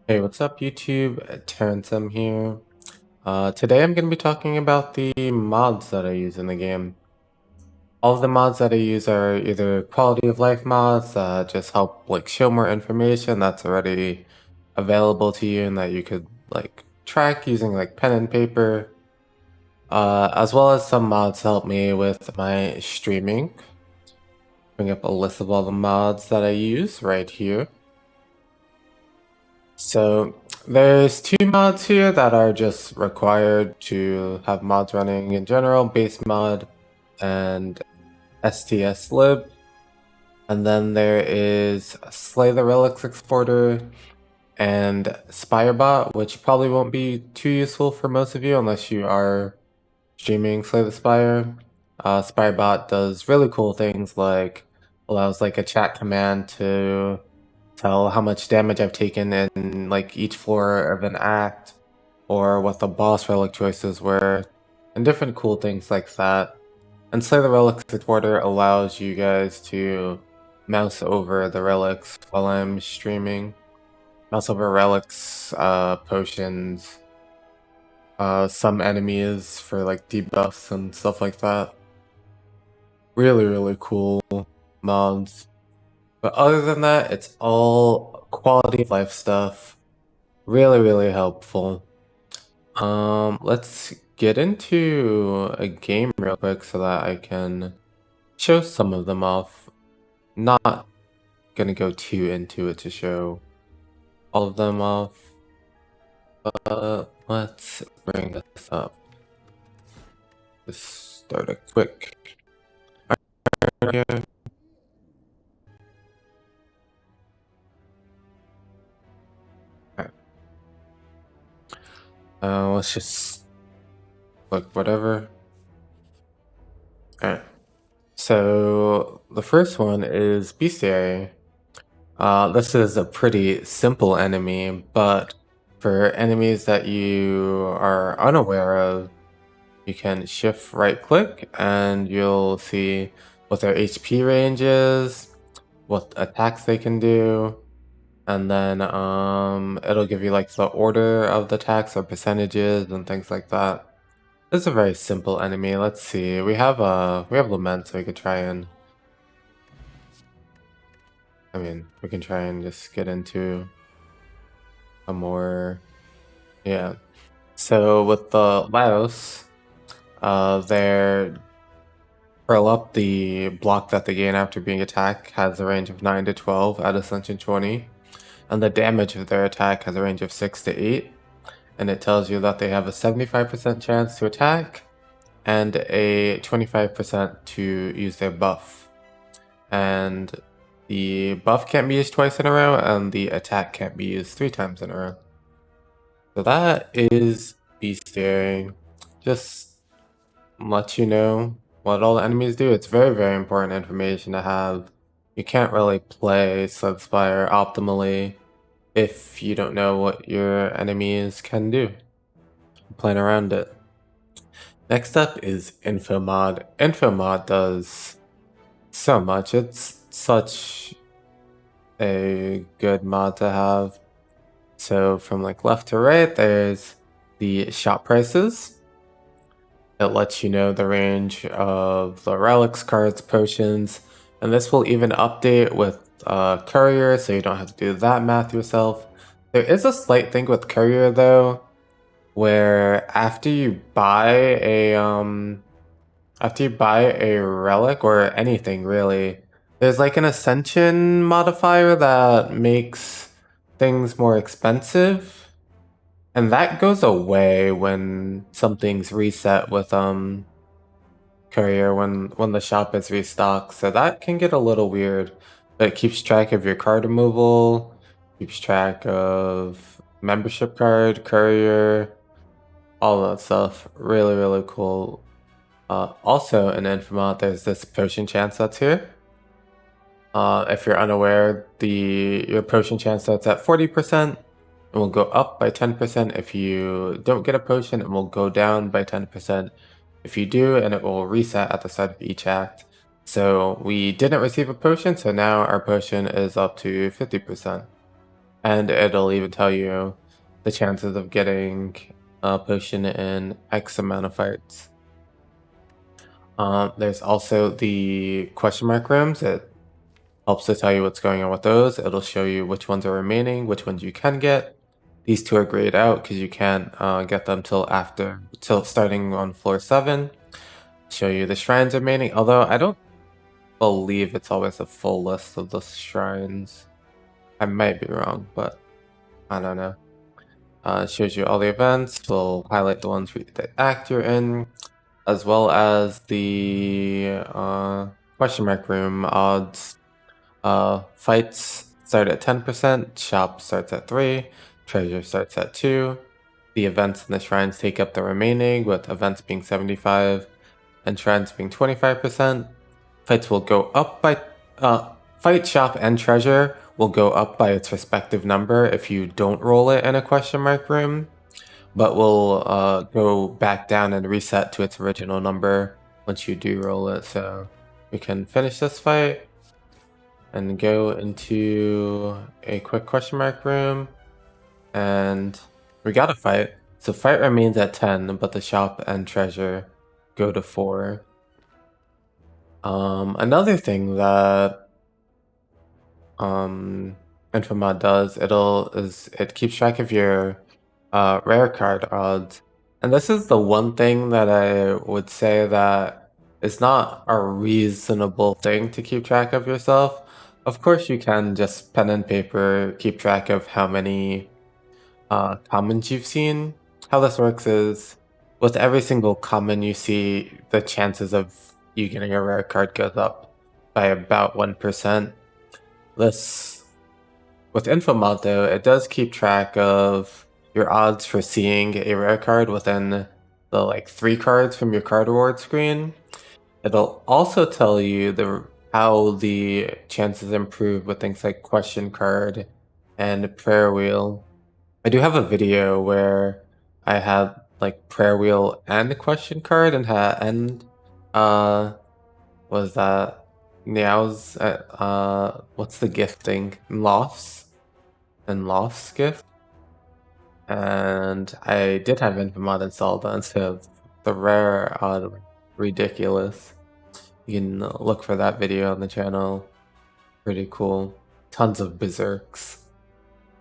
Hey, what's up, YouTube? TerrenceM here. Today I'm going to be talking about the mods that I use in the game. All of the mods that I use are either quality of life mods that just help show more information that's already available to you and that you could track using pen and paper, as well as some mods help me with my streaming. Bring up a list of all the mods that I use right here. So there's two mods here that are just required to have mods running in general, base mod and STS lib. And then there is Slay the Relics exporter and Spirebot, which probably won't be too useful for most of you unless you are streaming Slay the Spire. Spirebot does really cool things like allows a chat command to tell how much damage I've taken in each floor of an act, or what the boss relic choices were, and different cool things like that. And Slay the Relics exporter allows you guys to mouse over the relics while I'm streaming. Mouse over relics, potions, some enemies for debuffs and stuff like that. Really cool mods. But other than that, it's all quality of life stuff. Really helpful. Let's get into a game real quick so that I can show some of them off. Not gonna go too into it to show all of them off. But let's bring this up. Just start a quick. Let's just click whatever. Alright. So the first one is Bestiary. This is a pretty simple enemy, but for enemies that you are unaware of, you can shift right click and you'll see what their HP range is, what attacks they can do, and then it'll give you the order of the attacks or percentages and things like that. It's a very simple enemy. Let's see. We have Lament, so we could try and we can try and just get into a more, yeah. So with the Laos, their curl up, the block that they gain after being attacked has a range of 9 to 12 at Ascension 20, and the damage of their attack has a range of 6 to 8, and it tells you that they have a 75% chance to attack and a 25% to use their buff. And the buff can't be used twice in a row, and the attack can't be used 3 times in a row. So that is Bestiary. Just let you know what all the enemies do. It's very important information to have. You can't really play Slay the Spire optimally if you don't know what your enemies can do. Playing around it. Next up is Infomod. Infomod does so much. It's such a good mod to have. So from left to right, there's the shop prices. It lets you know the range of the relics, cards, potions, and this will even update with courier, so you don't have to do that math yourself. There is a slight thing with courier though, where after you buy a relic or anything really, there's an ascension modifier that makes things more expensive. And that goes away when something's reset with courier, when the shop is restocked. So that can get a little weird. But it keeps track of your card removal, keeps track of membership card, courier, all that stuff. Really cool. Also in Infomod, there's this potion chance that's here. If you're unaware, your potion chance starts at 40%. It will go up by 10% if you don't get a potion. It will go down by 10% if you do, and it will reset at the start of each act. So we didn't receive a potion, so now our potion is up to 50%. And it'll even tell you the chances of getting a potion in X amount of fights. There's also the question mark rooms. It helps to tell you what's going on with those. It'll show you which ones are remaining, which ones you can get. These two are grayed out because you can't get them till starting on floor 7. Show you the shrines remaining, although I don't believe it's always a full list of the shrines. I might be wrong, but I don't know. It shows you all the events. We'll highlight the ones the act you're in, as well as the question mark room odds. Fights start at 10%, shop starts at 3, treasure starts at 2. The events and the shrines take up the remaining, with events being 75 and shrines being 25%. Fights will go up by fight, shop, and treasure will go up by its respective number if you don't roll it in a question mark room, but will go back down and reset to its original number once you do roll it. So we can finish this fight and go into a quick question mark room, and we got a fight. So fight remains at 10, but the shop and treasure go to 4. Another thing that Infomod does, it keeps track of your rare card odds. And this is the one thing that I would say that is not a reasonable thing to keep track of yourself. Of course, you can just pen and paper keep track of how many commons you've seen. How this works is, with every single common you see, the chances of you getting a rare card goes up by about 1%. This, with Infomod though, it does keep track of your odds for seeing a rare card within the 3 cards from your card reward screen. It'll also tell you how the chances improve with things like question card and prayer wheel. I do have a video where I had prayer wheel and question card and was that Meow's what's the gift thing? Loft's gift. And I did have Infomod installed on, so the rare ridiculous. You can look for that video on the channel. Pretty cool. Tons of berserks.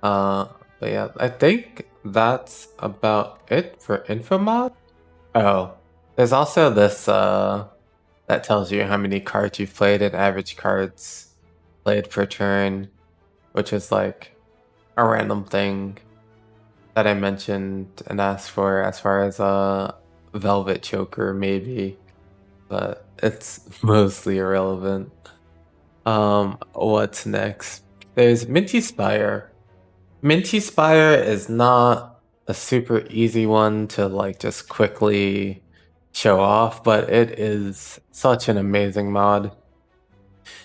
But yeah, I think that's about it for Infomod. Oh, there's also this that tells you how many cards you've played and average cards played per turn, which is like a random thing that I mentioned and asked for as far as a Velvet Choker maybe, but it's mostly irrelevant. What's next? There's Minty Spire. Minty Spire is not a super easy one to just quickly show off, but it is such an amazing mod.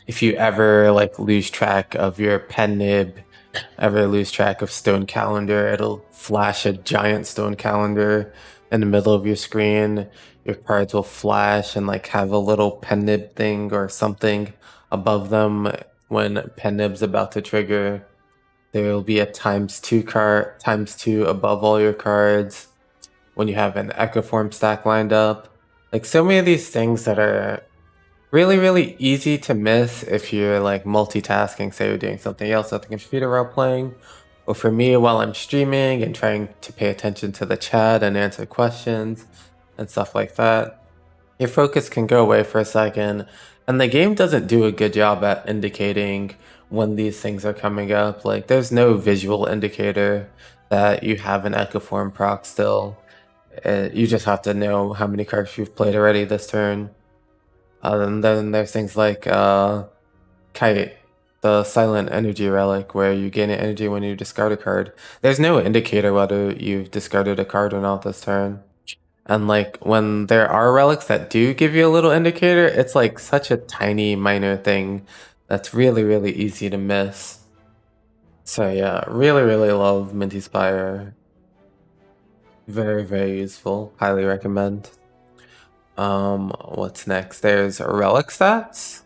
If you ever lose track of your pen nib, ever lose track of stone calendar, it'll flash a giant stone calendar in the middle of your screen. Your cards will flash and have a little pen nib thing or something above them when pen nib's about to trigger. There will be a ×2 above all your cards when you have an Echoform stack lined up. So many of these things that are really, really easy to miss if you're multitasking, say you're doing something else at the computer while playing. Or for me, while I'm streaming and trying to pay attention to the chat and answer questions and stuff like that, your focus can go away for a second, and the game doesn't do a good job at indicating when these things are coming up. There's no visual indicator that you have an Echoform proc still. You just have to know how many cards you've played already this turn. And then there's things like Kite, the silent energy relic, where you gain energy when you discard a card. There's no indicator whether you've discarded a card or not this turn. And when there are relics that do give you a little indicator, it's such a tiny minor thing that's really, really easy to miss. So yeah, really, really love Minty Spire. Very, very useful. Highly recommend. What's next? There's Relic stats.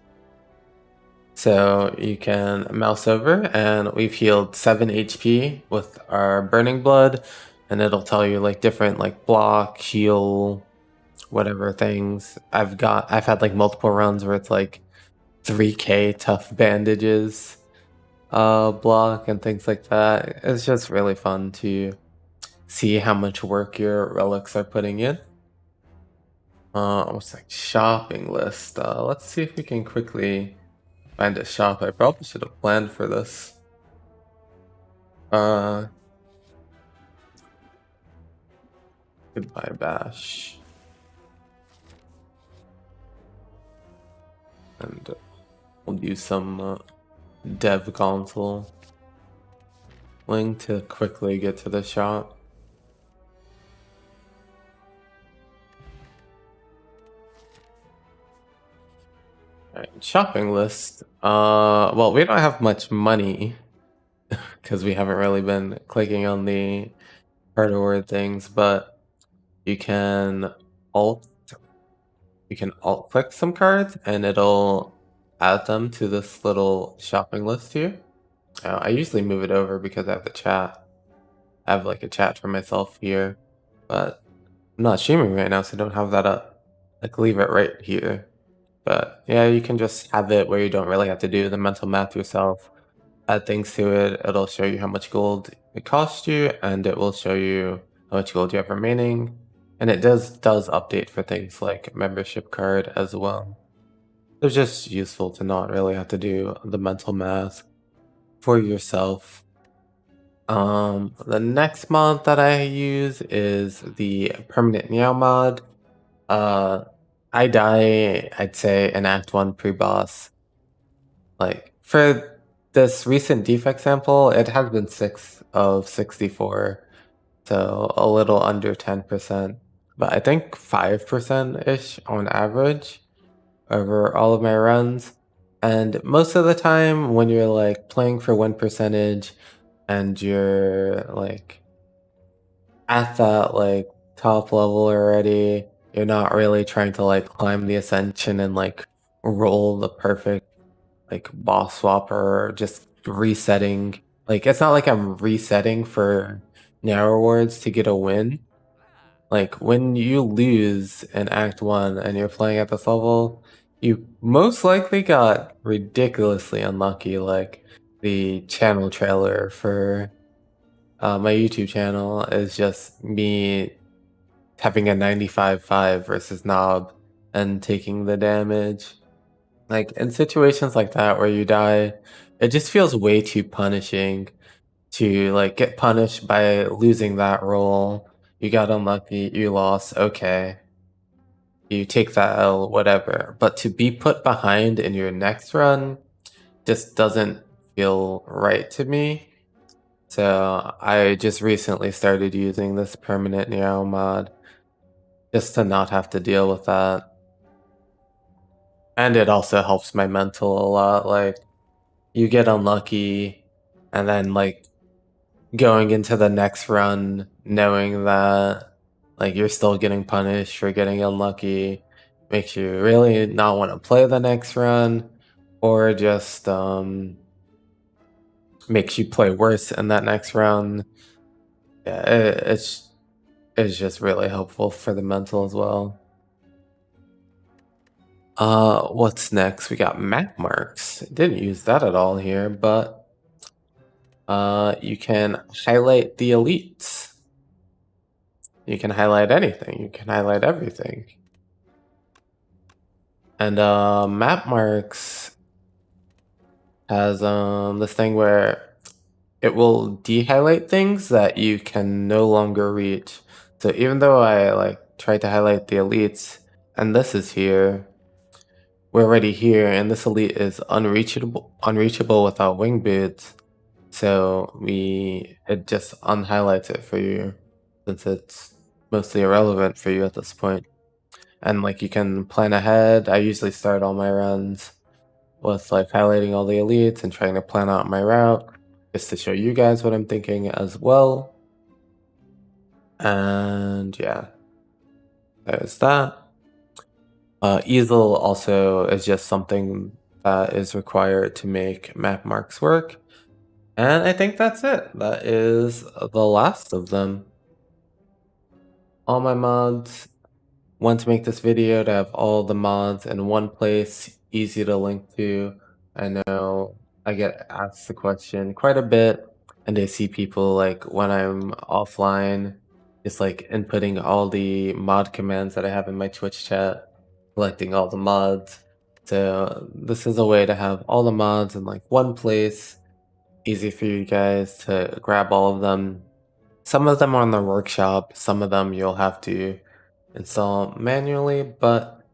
So you can mouse over, and we've healed 7 HP with our Burning Blood, and it'll tell you like different like block, heal, whatever things. I've had like multiple runs where it's like 3k tough bandages block and things like that. It's just really fun to see how much work your relics are putting in. What's like shopping list? Let's see if we can quickly find a shop. I probably should have planned for this. Goodbye bash. And we'll use some dev console link to quickly get to the shop. Alright, shopping list. Well, we don't have much money because we haven't really been clicking on the card award things, but you can alt click some cards and it'll add them to this little shopping list here. I usually move it over because I have the chat. I have like a chat for myself here, but I'm not streaming right now, so I don't have that up. Like leave it right here. But yeah, you can just have it where you don't really have to do the mental math yourself. Add things to it. It'll show you how much gold it costs you, and it will show you how much gold you have remaining. And it does update for things like membership card as well. It's just useful to not really have to do the mental math for yourself. The next mod that I use is the permanent Meow Mod. I die, I'd say, in Act 1 pre-boss. Like, for this recent defect sample, it has been 6 of 64, so a little under 10%. But I think 5%-ish on average over all of my runs. And most of the time, when you're like playing for 1% and you're like at that like top level already, you're not really trying to like climb the ascension and like roll the perfect like boss swap or just resetting. Like it's not like I'm resetting for narrow rewards to get a win. Like when you lose in Act 1 and you're playing at this level, you most likely got ridiculously unlucky. Like the channel trailer for my YouTube channel is just me having a 95-5 versus Knob and taking the damage. Like in situations like that where you die, it just feels way too punishing to like get punished by losing that roll. You got unlucky, you lost, okay. You take that L, whatever. But to be put behind in your next run just doesn't feel right to me. So I just recently started using this permanent Meow Mod just to not have to deal with that. And it also helps my mental a lot. Like you get unlucky and then like going into the next run knowing that like you're still getting punished for getting unlucky makes you really not want to play the next run, or just makes you play worse in that next round. Yeah, it's just really helpful for the mental as well. What's next? We got map marks. Didn't use that at all here, but you can highlight the elites. You can highlight anything. You can highlight everything. And map marks has this thing where it will de-highlight things that you can no longer reach. So even though I like tried to highlight the elites, and this is here, we're already here, and this elite is unreachable without wing boots. So it just unhighlights it for you since it's mostly irrelevant for you at this point. And like you can plan ahead. I usually start all my runs with like highlighting all the elites and trying to plan out my route just to show you guys what I'm thinking as well. And yeah, there's that. Easel also is just something that is required to make map marks work. And I think that's it. That is the last of them. All my mods want to make this video to have all the mods in one place, easy to link to. I know I get asked the question quite a bit, and I see people like when I'm offline, just like inputting all the mod commands that I have in my Twitch chat, collecting all the mods. So this is a way to have all the mods in like one place, easy for you guys to grab all of them. Some of them are in the workshop, some of them you'll have to install manually, but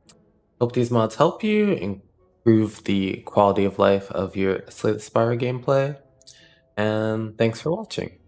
hope these mods help you improve the quality of life of your Slay the Spire gameplay. And thanks for watching.